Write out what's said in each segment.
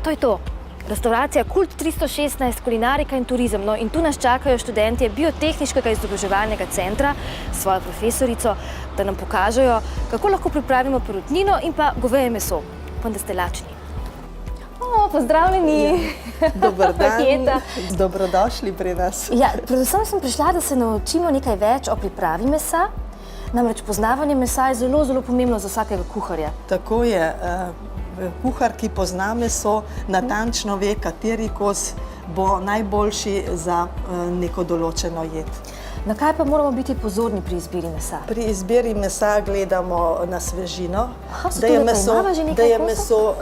To je to. Restauracija Kult 316, kulinarika in turizem. No, in tu nas čakajo študentje Biotehniškega izobraževalnega centra s svojo profesorico, da nam pokažejo, kako lahko pripravimo perutnino in pa goveje meso. Upam, da ste lačni. Pozdravljeni! Dober dan, dobrodošli pri nas. Predvsem sem prišla, da se naučimo nekaj več o pripravi mesa. Namreč poznavanje mesa je zelo, zelo pomembno za vsakega kuharja. Tako je. Kuhar, ki pozna meso, natančno ve, kateri kos bo najboljši za neko določeno jed. Na kaj pa moramo biti pozorni pri izbiri mesa? Pri izbiri mesa gledamo na svežino, da je meso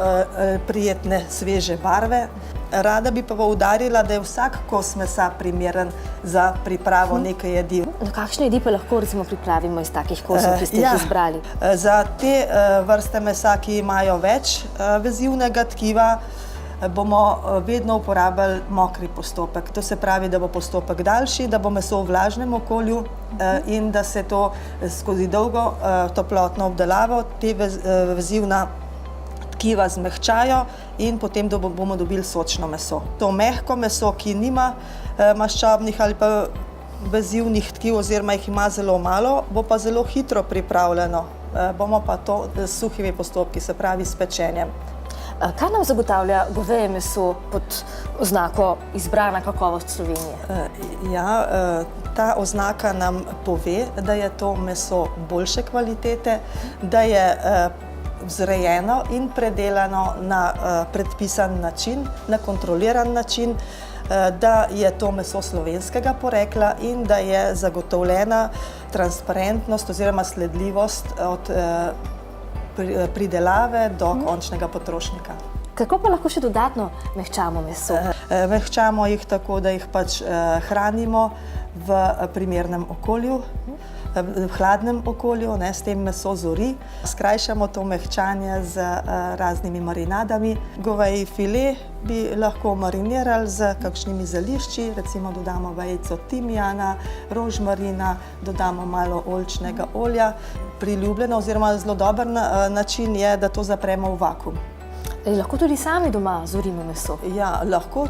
prijetne sveže barve. Rada bi pa poudarila, da je vsak kos mesa primeren za pripravo neke jedi. Kakšne jedi pa lahko recimo pripravimo iz takih kosov, ki ste jih izbrali? Za te vrste mesa, ki imajo več vezivnega tkiva, bomo vedno uporabljali mokri postopek. To se pravi, da bo postopek daljši, da bo meso v vlažnem okolju in da se to skozi dolgo toplotno obdelavo te vezivna tkiva zmehčajo in potem bomo dobili sočno meso. To mehko meso, ki nima maščobnih ali pa vezivnih tkiv oziroma jih ima zelo malo, bo pa zelo hitro pripravljeno. Bomo pa to s suhimi postopki, se pravi s pečenjem. Kaj nam zagotavlja goveje meso pod oznako izbrana kakovost Slovenije? Ta oznaka nam pove, da je to meso boljše kvalitete, da je vzrejeno in predelano na predpisan način, na kontroliran način, da je to meso slovenskega porekla in da je zagotovljena transparentnost oziroma sledljivost od pridelave do končnega potrošnika. Kako pa lahko še dodatno mehčamo meso? Mehčamo jih tako, da jih pač hranimo v primernem okolju, v hladnem okolju, s tem meso zori. Skrajšamo to mehčanje z raznimi marinadami. Goveji file bi lahko marinirali z kakšnimi zelišči, recimo dodamo vejico timijana, rožmarina, dodamo malo oljčnega olja. Priljubljeno oziroma zelo dober način je, da to zapremo v vakuum. Lahko tudi sami doma zorimo meso? Ja, lahko,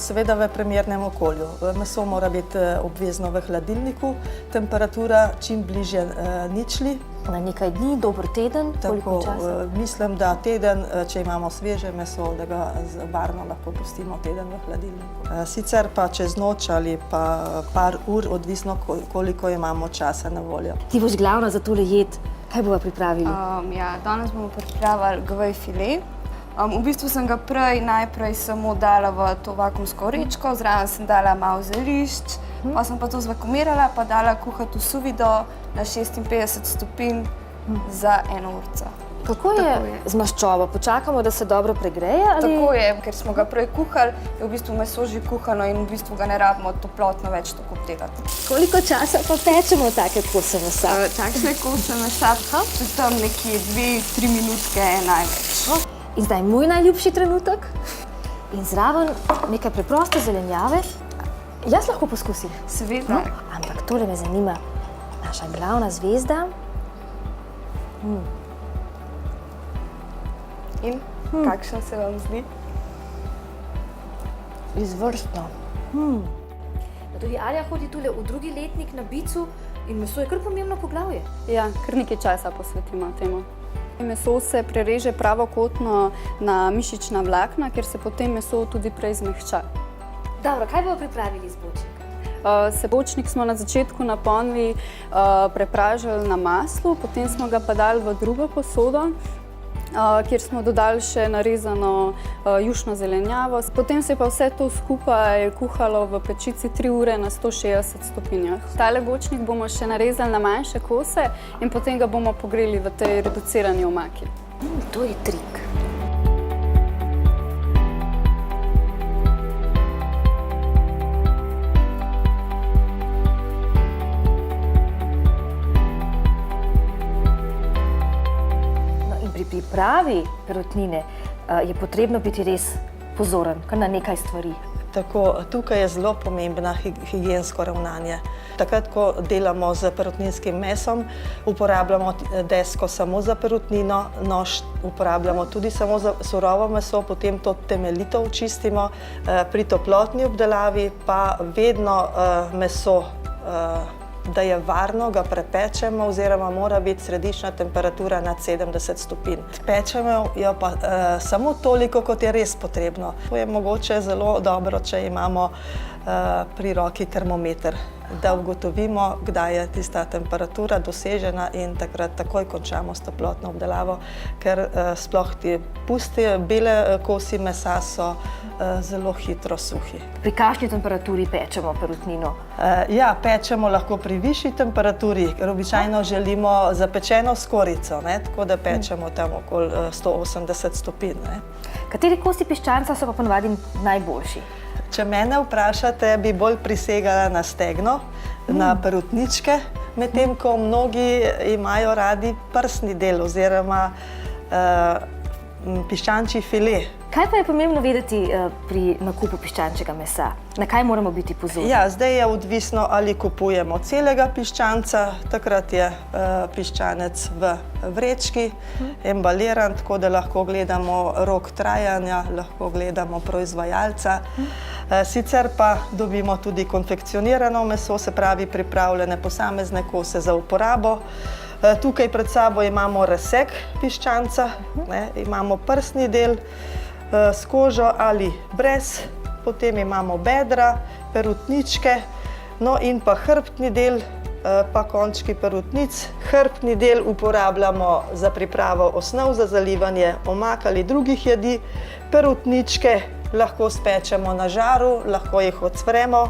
seveda v primernem okolju. Meso mora biti obvezno v hladilniku, temperatura čim bližje ničli. Na nekaj dni, dober teden, koliko časa? Mislim, da teden, če imamo sveže meso, da ga varno lahko pustimo teden v hladilniku. Sicer pa čez noč ali pa par ur, odvisno koliko imamo časa na voljo. Ti boš glavna za tole jed. Kaj bova pripravili? Danes bomo pripravili goveji file. V bistvu sem ga najprej samo dala v to vakuumsko vrečko, zraven sem dala malo zelišč, pa sem pa to zvakuumirala, pa dala kuhati v sous vide na 56 stopinj za 1 urco. Kako je z maščobo? Počakamo, da se dobro pregreje? Tako je, ker smo ga prej kuhali, je v bistvu meso že kuhano in v bistvu ga ne rabimo toplotno več tako obdelati. Koliko časa pa pečemo take kose mesa? Takšne kose mesa, tam nekje 2-3 minutke največ. In zdaj moj najljubši trenutek. In zraven nekaj preproste zelenjave. Jaz lahko poskusim? Seveda. Ampak tole me zanima. Naša glavna zvezda. In kakšen se vam zdi? Izvrstno. Tudi Alja hodi tule v drugi letnik na Bicu in meso je kar pomembno poglavje. Ja, kar nekaj časa posvetimo temu. Meso se prereže pravokotno na mišična vlakna, ker se potem meso tudi prej zmehča. Dobro, kaj bomo pripravili z bočnik? Bočnik smo na začetku napolnili, prepražili na maslu, potem smo ga pa dali v drugo posodo, kjer smo dodali še narezano jušno zelenjavo. Potem se je pa vse to skupaj kuhalo v pečici 3 ure na 160 stopinjah. Tale bočnik bomo še narezali na manjše kose in potem ga bomo pogreli v tej reducirani omaki. To je trik. Pripravi perutnine je potrebno biti res pozoren, kar na nekaj stvari. Tako, tukaj je zelo pomembno higiensko ravnanje. Takrat, ko delamo z perutninskim mesom, uporabljamo desko samo za perutnino, nož uporabljamo tudi samo za surovo meso, potem to temeljito očistimo. Pri toplotni obdelavi pa vedno meso, da je varno, ga prepečemo oziroma mora biti središčna temperatura nad 70 stopinj. Pečemo jo pa samo toliko, kot je res potrebno. To je mogoče zelo dobro, če imamo pri roki termometer, da ugotovimo, kdaj je tista temperatura dosežena in takrat takoj končamo s toplotno obdelavo, ker sploh ti pusti, bele kosi mesa so zelo hitro suhi. Pri kakšni temperaturi pečemo perutnino? Ja, pečemo lahko pri višji temperaturi, ker običajno želimo zapečeno skorico, tako da pečemo tam okoli 180 stopinj. Kateri kosi piščanca so pa ponavadi najboljši? Če mene vprašate, bi bolj prisegala na stegno, na perutničke, medtem ko mnogi imajo radi prsni del oziroma piščančji file. Kaj pa je pomembno vedeti pri nakupu piščančjega mesa? Na kaj moramo biti pozorni? Ja, zdaj je odvisno, ali kupujemo celega piščanca, takrat je piščanec v vrečki, embaliran, tako da lahko gledamo rok trajanja, lahko gledamo proizvajalca. Sicer pa dobimo tudi konfekcionirano meso, se pravi pripravljene posamezne kose za uporabo. Tukaj pred sabo imamo razsek piščanca, imamo prsni del s kožo ali brez, potem imamo bedra, perutničke, no in pa hrbtni del, pa končki perutnic. Hrbtni del uporabljamo za pripravo osnov za zalivanje omak ali drugih jedi, perutničke lahko spečemo na žaru, lahko jih ocvremo.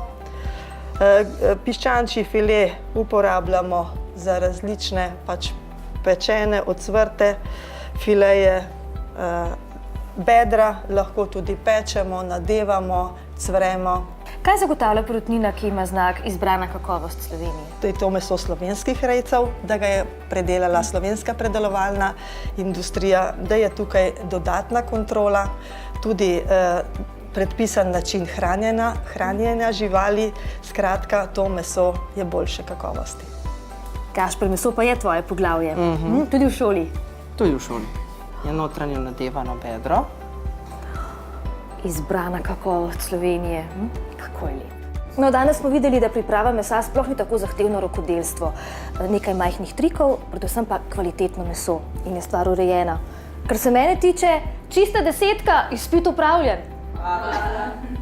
Piščančji file uporabljamo za različne pečene, ocvrte fileje. Bedra lahko tudi pečemo, nadevamo, cvremo. Kaj zagotavlja perutnina, ki ima znak izbrana kakovost Slovenije? To je to meso slovenskih rejcev, da ga je predelala slovenska predelovalna industrija, da je tukaj dodatna kontrola, tudi predpisan način hranjenja živali, skratka, to meso je boljše kakovosti. Gašper, meso pa je tvoje poglavje, tudi v šoli? Tudi v šoli. Je notranje nadevano bedro. Izbrana kakovost Slovenije, kako je lepo. No, danes smo videli, da priprava mesa sploh ni tako zahtevno rokodelstvo. Nekaj majhnih trikov, predvsem pa kvalitetno meso in je stvar urejena. Kar se mene tiče, čista 10, izpit opravljen. Hvala.